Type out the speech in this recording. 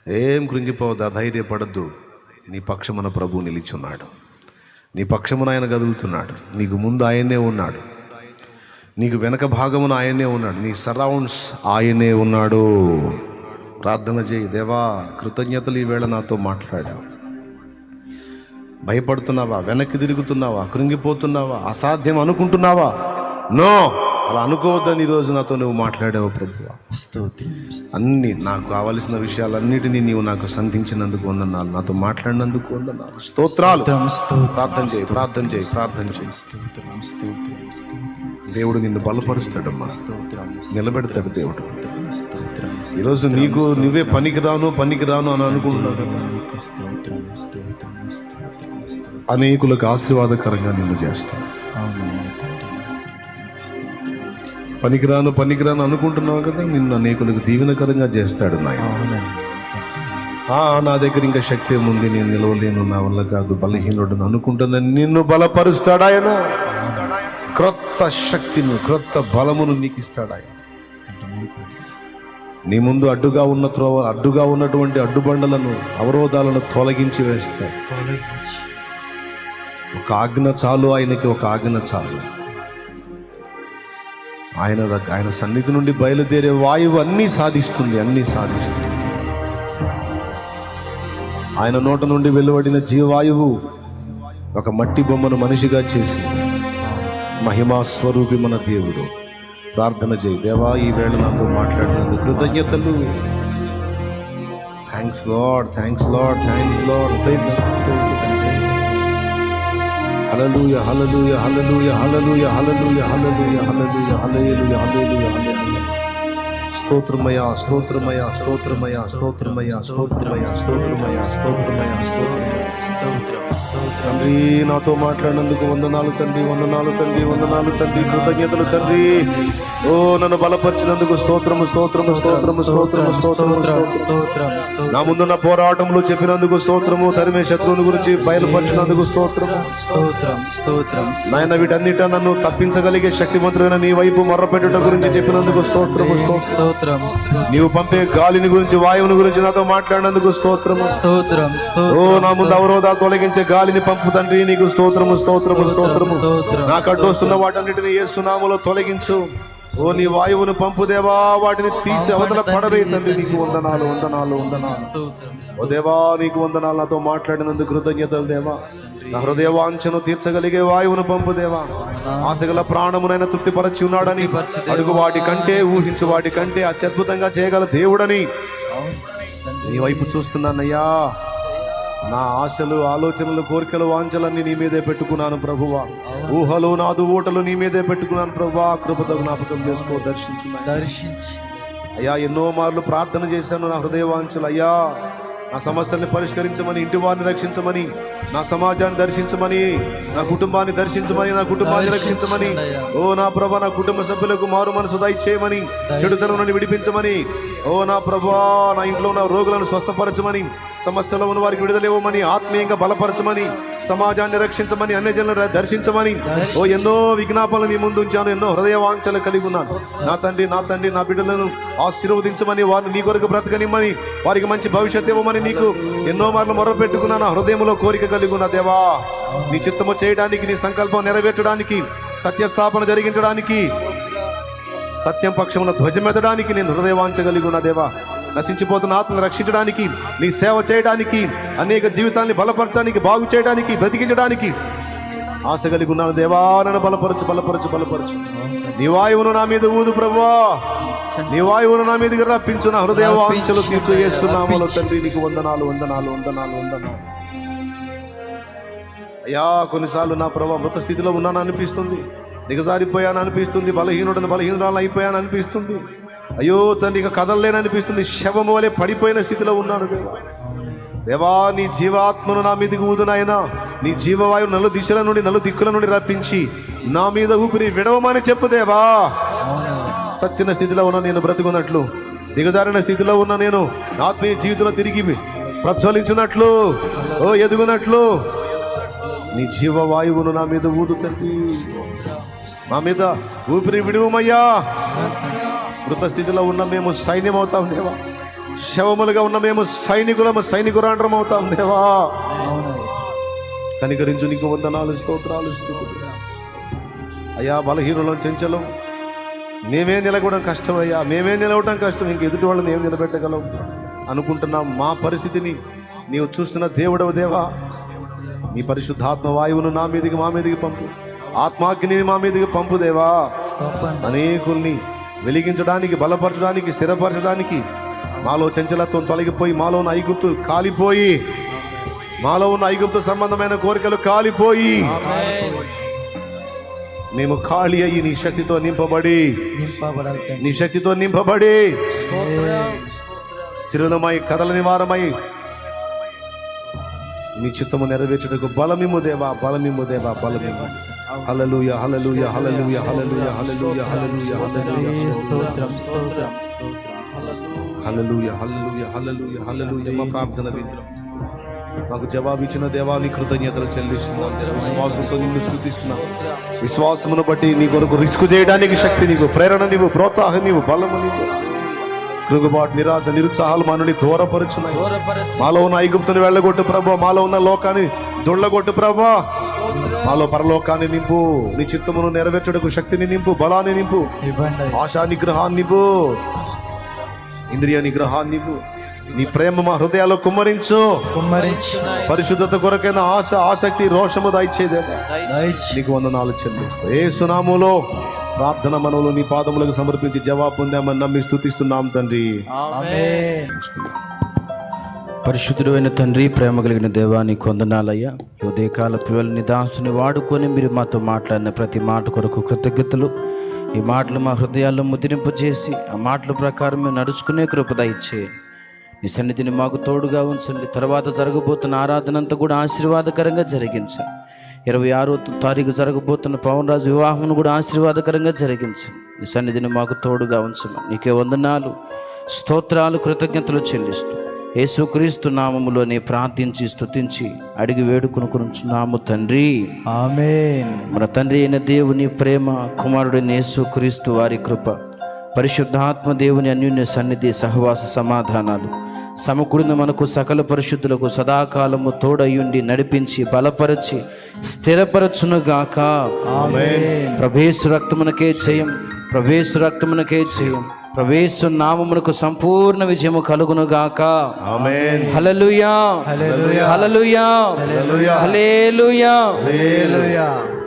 ఏం కృంగిపోవద్దు, ధైర్యపడద్దు. నీ పక్షమున ప్రభువు నిలిచున్నాడు. నీ పక్షమున ఆయన కదులుతున్నాడు. నీకు ముందు ఆయనే ఉన్నాడు, నీకు వెనక భాగమున ఆయనే ఉన్నాడు, నీ సరౌండ్స్ ఆయనే ఉన్నాడు. ప్రార్థన చేయి. దేవా, కృతజ్ఞతలు ఈవేళ నాతో మాట్లాడావు. భయపడుతున్నావా? వెనక్కి తిరుగుతున్నావా? కృంగిపోతున్నావా? అసాధ్యం అనుకుంటున్నావా? నో, అలా అనుకోవద్దని ఈరోజు నాతో నువ్వు మాట్లాడావు ప్రభువా. అన్నీ నాకు కావలసిన విషయాలన్నిటినీ నీవు నాకు సంధించినందుకు వందనాలు, నాతో మాట్లాడినందుకు వందనాలు, స్తోత్రాలు. ప్రార్థన చేయి, ప్రార్థన చేయి, ప్రార్థన చేయి. దేవుడు నిన్ను బలపరుస్తాడమ్మా, నిలబెడతాడు దేవుడు. ఈరోజు నీకు నువ్వే పనికిరాను అని అనుకుంటున్నావు. అనేకులకు ఆశీర్వాదకరంగా నిన్ను చేస్తాడు. పనికిరాను అనుకుంటున్నావు కదా, నిన్ను అనేకులకు దీవెనకరంగా చేస్తాడు నాయన. నా దగ్గర ఇంకా శక్తి ఏముంది, నేను నిలవలేను, నా వల్ల కాదు, బలహీనుడు అనుకుంటున్నాను, నిన్ను బలపరుస్తాడు ఆయన. క్రొత్త శక్తిని, క్రొత్త బలమును నీకు ఇస్తాడు ఆయన. నీ ముందు అడ్డుగా ఉన్న అడ్డుగా ఉన్నటువంటి అడ్డుబండలను, అవరోధాలను తొలగించి వేస్తాడు. ఒక ఆజ్ఞ చాలు ఆయనకి, ఒక ఆజ్ఞ చాలు. ఆయన సన్నిధి నుండి బయలుదేరే వాయువు అన్నీ సాధిస్తుంది. ఆయన నోట నుండి వెలువడిన జీవవాయువు ఒక మట్టి బొమ్మను మనిషిగా చేసింది. మహిమా స్వరూపి మన దేవుడు. ప్రార్థన చేయి. దేవా, ఈ వేళ నాతో మాట్లాడినందుకు కృతజ్ఞతలు. Thanks Lord, thanks Lord, thanks Lord. Hallelujah, hallelujah, hallelujah, hallelujah, hallelujah, hallelujah, hallelujah, hallelujah, hallelujah, hallelujah. స్తోత్రమయ్యా, స్తోత్రమయ్యా, స్తోత్రమయ్యా, స్తోత్రమయ్యా, స్తోత్రమయ్యా, స్తోత్రమయ్యా, స్తోత్రమయ్యా, స్తోత్రమయ్యా. తండ్రి, నాతో మాట్లాడినందుకు వందనాలు తండ్రి, వందనాలు తండ్రి, వందనాలు తండ్రి, కృతజ్ఞతలు తండ్రి. ఓ, నన్ను బలపరిచినందుకు స్తోత్రము, స్తోత్రము, స్తోత్రము, స్తోత్రము, స్తోత్రము. నా ముందున్న పోరాటంలో చెప్పినందుకు స్తోత్రము. తరిమే శత్రువుని గురించి బయలుపరిచినందుకు స్తోత్రము. నాయన, వీటన్నిట నన్ను తప్పించగలిగే శక్తివంతుడైన నీ వైపు మొర్రపెట్టుట గురించి చెప్పినందుకు స్తోత్రము. నీవు పంపే గాలిని గురించి, వాయువుని గురించి నాతో మాట్లాడినందుకు స్తోత్రము. ఓ, నా ముందు అవరోధాలు తొలగించే గాలిని పంపు తండ్రి, నీకు స్తోత్రము, స్తోత్రము, స్తోత్రము. నాకు అడ్డొస్తున్న వాటన్నిటిని యేసు నామములో తొలగించు. ఓ, నీ వాయువును పంపు దేవా, వాటిని తీసి అవతల పడవే తండ్రి. నీకు వందనాలు, వందనాలు, వందనాలు. ఓ దేవా, నీకు వందనాలు. నాతో మాట్లాడినందుకు కృతజ్ఞతలు దేవా. నా హృదయవాంఛను తీర్చగలిగే వాయువును పంపు దేవా. ఆశగల ప్రాణమునైనా తృప్తిపరచి ఉన్నాడని, అడుగు వాటి కంటే, ఊహించు వాటి కంటే అత్యద్భుతంగా చేయగల దేవుడని నీ వైపు చూస్తున్నానయ్యా. నా ఆశలు, ఆలోచనలు, కోరికలు, వాంఛలన్నీ నీ మీదే పెట్టుకున్నాను ప్రభువా. ఊహలు, నాదు ఊటలు నీ మీదే పెట్టుకున్నాను ప్రభువా. కృపతో జ్ఞాపకం చేసుకో, దర్శించి అయ్యా. ఎన్నో మార్లు ప్రార్థన చేశాను. నా హృదయ వాంఛలు అయ్యా, నా సమస్యల్ని పరిష్కరించమని, ఇంటి వారిని రక్షించమని, నా సమాజాన్ని దర్శించమని, నా కుటుంబాన్ని దర్శించమని, నా కుటుంబాన్ని రక్షించమని. ఓ నా ప్రభా, నా కుటుంబ సభ్యులకు మారు మనసు దయచేయమని, చెడుతనం నుండి విడిపించమని. ఓ నా ప్రభా, నా ఇంట్లో ఉన్న రోగులను స్వస్థపరచమని, సమస్యలో ఉన్న వారికి విడుదలేవమని, ఆత్మీయంగా బలపరచమని, సమాజాన్ని రక్షించమని, అన్ని జనులను దర్శించమని. ఓ, ఎన్నో విజ్ఞాపనలు నీ ముందు ఉంచాను, ఎన్నో హృదయ వాంఛలు కలిగి ఉన్నాను. నా తండ్రి, నా బిడ్డలను ఆశీర్వదించమని, వారిని నీ కొరకు బ్రతకనిమ్మని, వారికి మంచి భవిష్యత్తు ఇవ్వమని నీకు ఎన్నో మార్లు మొర్ర పెట్టుకున్నాను. హృదయంలో కోరిక కలిగి ఉన్న దేవా, నీ చిత్తము చేయడానికి, నీ సంకల్పం నెరవేర్చడానికి, సత్యస్థాపన జరిగించడానికి, సత్యం పక్షమున ధ్వజమెత్తడానికి నేను హృదయవాంఛ ఉన్న దేవా. నశించిపోతున్న ఆత్మను రక్షించడానికి, నీ సేవ చేయడానికి, అనేక జీవితాన్ని బలపరచడానికి, బాగు చేయడానికి, బ్రతికించడానికి ఆశ కలిగి ఉన్నాను దేవా. నన్ను బలపరచు, బలపరచు, బలపరచు. నీ వాయువును నా మీద ఊదు ప్రభువా. నీ వాయువును నా మీదకి రప్పించు. నా హృదయవాంఛలు తీర్చు యేసు నామములో తండ్రి. నీకు వందనాలు, వందనాలు, వందనాలు, వందనాలు. అయ్యా, కొన్నిసార్లు నా ప్రభా మృత స్థితిలో ఉన్నాను అనిపిస్తుంది, దిగజారిపోయాను అనిపిస్తుంది, బలహీనురాలు అయిపోయాను అనిపిస్తుంది. అయ్యో తండ్రి, ఇక కదలలేననిపిస్తుంది, శవము వలె పడిపోయిన స్థితిలో ఉన్నాను దేవా. దేవా, నీ జీవాత్మను నా మీదకి ఊదునైనా, నీ జీవవాయువు నలు దిశల నుండి, నలు దిక్కుల నుండి రప్పించి నా మీద ఊపిరి విడవమని చెప్పు దేవా. చచ్చిన స్థితిలో ఉన్న నేను బ్రతుకున్నట్లు, దిగజారిన స్థితిలో ఉన్న నేను ఆత్మీయ జీవితంలో తిరిగి ప్రజ్వలించినట్లు, ఓ ఎదుగునట్లు నీ జీవవాయువును నా మీద ఊదు తండ్రి. మా మీద ఊపిరి విడువమయ్యా. మృత స్థితిలో ఉన్న మేము సైన్యం అవుతాం దేవా. శవములుగా ఉన్న మేము సైనికురాండ్రం అవుతాం దేవా. కనికరించు, నీకు వందనాలు, స్తోత్రాలు, స్తుతులు. అయ్యా బలహీనులం, చెంచలం, మేమే నిలబడడం కష్టం అయ్యా, మేమే నిలవడం కష్టం, ఇంక ఎదుటి వాళ్ళని ఏం నిలబెట్టగలం అనుకుంటున్నాం. మా పరిస్థితిని నీవు చూస్తున్న దేవుడవు దేవా. నీ పరిశుద్ధాత్మ వాయువును మా మీదికి పంపు, ఆత్మాగ్నిని మా మీదికి పంపు దేవా. అనేకుల్ని వెలిగించడానికి, బలపరచడానికి, స్థిరపరచడానికి, మాలో చంచలత్వం తొలగిపోయి, మాలో ఉన్న ఐగుప్తు కాలిపోయి, మాలో ఉన్న ఐగుప్తు సంబంధమైన కోరికలు కాలిపోయి, మేము ఖాళీ అయ్యి నీ శక్తితో నింపబడి స్థిరమై కదలని వారమై నీ చిత్తము నెరవేర్చుటకు బలమిమ్ము దేవా, బలమిమ్ము దేవా, బలమిమ్ము. హల్లెలూయా, hallelujah, hallelujah, hallelujah, hallelujah, hallelujah, హల్లెలూయా, స్తోత్రం, స్తోత్రం, హల్లెలూయా, హల్లెలూయా, హల్లెలూయా, హల్లెలూయా. మా ప్రార్థన వింటున్నాం, మాకు జవాబు ఇచ్చిన దేవాని కృతజ్ఞతలు చెల్లిస్తున్నాం. విశ్వాసంతో నిన్ను స్తుతిస్తున్నాం. విశ్వాసమును బట్టి నీ కొరకు రిస్క్ చేయడానికి శక్తి నీవు, ప్రేరణ నీవు, ప్రోత్సాహం నీవు, బలము నీవు. కృంగుబాటు, నిరాశ, నిరుత్సాహాలు మా నుండి దూరపరుచున్నాయి. మాలో ఉన్న ఐగుప్తుని వెళ్ళగొట్టు ప్రభా, మాలో ఉన్న లోకాన్ని దొళ్ళగొట్టు ప్రభా, మాలో పరలోకాన్ని నింపు, నీ చిత్తమును నెరవేర్చుటకు శక్తిని నింపు, బలాన్ని నింపు, ఆశా నిగ్రహాన్ని నింపు, ఇంద్రియ నిగ్రహాన్ని నింపు. నీ ప్రేమ మా హృదయాల్లో కుమ్మరించు. పరిశుద్ధత కొరకైన ఆశ, ఆసక్తి, రోషము దయచేదేవా. నీకు వందనాలు చెల్లిస్తూ యేసు నామములో ప్రార్థన మనవులు నీ పాదములకు సమర్పించి జవాబు పొందామని నమ్మి స్తుతిస్తున్నాం తండ్రి. పరిశుద్ధుడు అయిన తండ్రి, ప్రేమ కలిగిన దేవా, నీకు వందనాలయ్యా. ఉదయకాల పిల్లలు నీ దాసుని వాడుకొని మీరు మాతో మాట్లాడిన ప్రతి మాట కొరకు కృతజ్ఞతలు. ఈ మాటలు మా హృదయాల్లో ముద్రింపజేసి ఆ మాటల ప్రకారం మేము నడుచుకునే కృప దయచేయండి. నీ సన్నిధిని మాకు తోడుగా ఉంచండి. తర్వాత జరగబోతున్న ఆరాధన అంతా కూడా ఆశీర్వాదకరంగా జరిగించండి. 26వ తారీఖు జరగబోతున్న పవన్ రాజు వివాహం కూడా ఆశీర్వాదకరంగా జరిగించండి. నీ సన్నిధిని మాకు తోడుగా ఉంచమని నీకే వందనాలు, స్తోత్రాలు, కృతజ్ఞతలు చెల్లిస్తూ యేసుక్రీస్తు నామములోనే ప్రార్థించి స్తుతించి అడిగి వేడుకొనుచున్నాము తండ్రి, ఆమేన్. మన తండ్రి అయిన దేవుని ప్రేమ, కుమారుడైన యేసుక్రీస్తు వారి కృప, పరిశుద్ధాత్మ దేవుని అన్యోన్య సన్నిధి, సహవాస సమాధానాలు సమకూడిన మనకు సకల పరిశుద్ధులకు సదాకాలము తోడయుండి నడిపించి బలపరచి స్థిరపరచునుగాక. ఆమేన్. ప్రభుయేసు రక్తమునకే జయం, ప్రభుయేసు రక్తమునకే జయం, ప్రభుయేసు నామమునకు సంపూర్ణ విజయము కలుగునుగాక. ఆమేన్. హల్లెలూయా, హల్లెలూయా, హల్లెలూయా, హల్లెలూయా, హల్లెలూయా.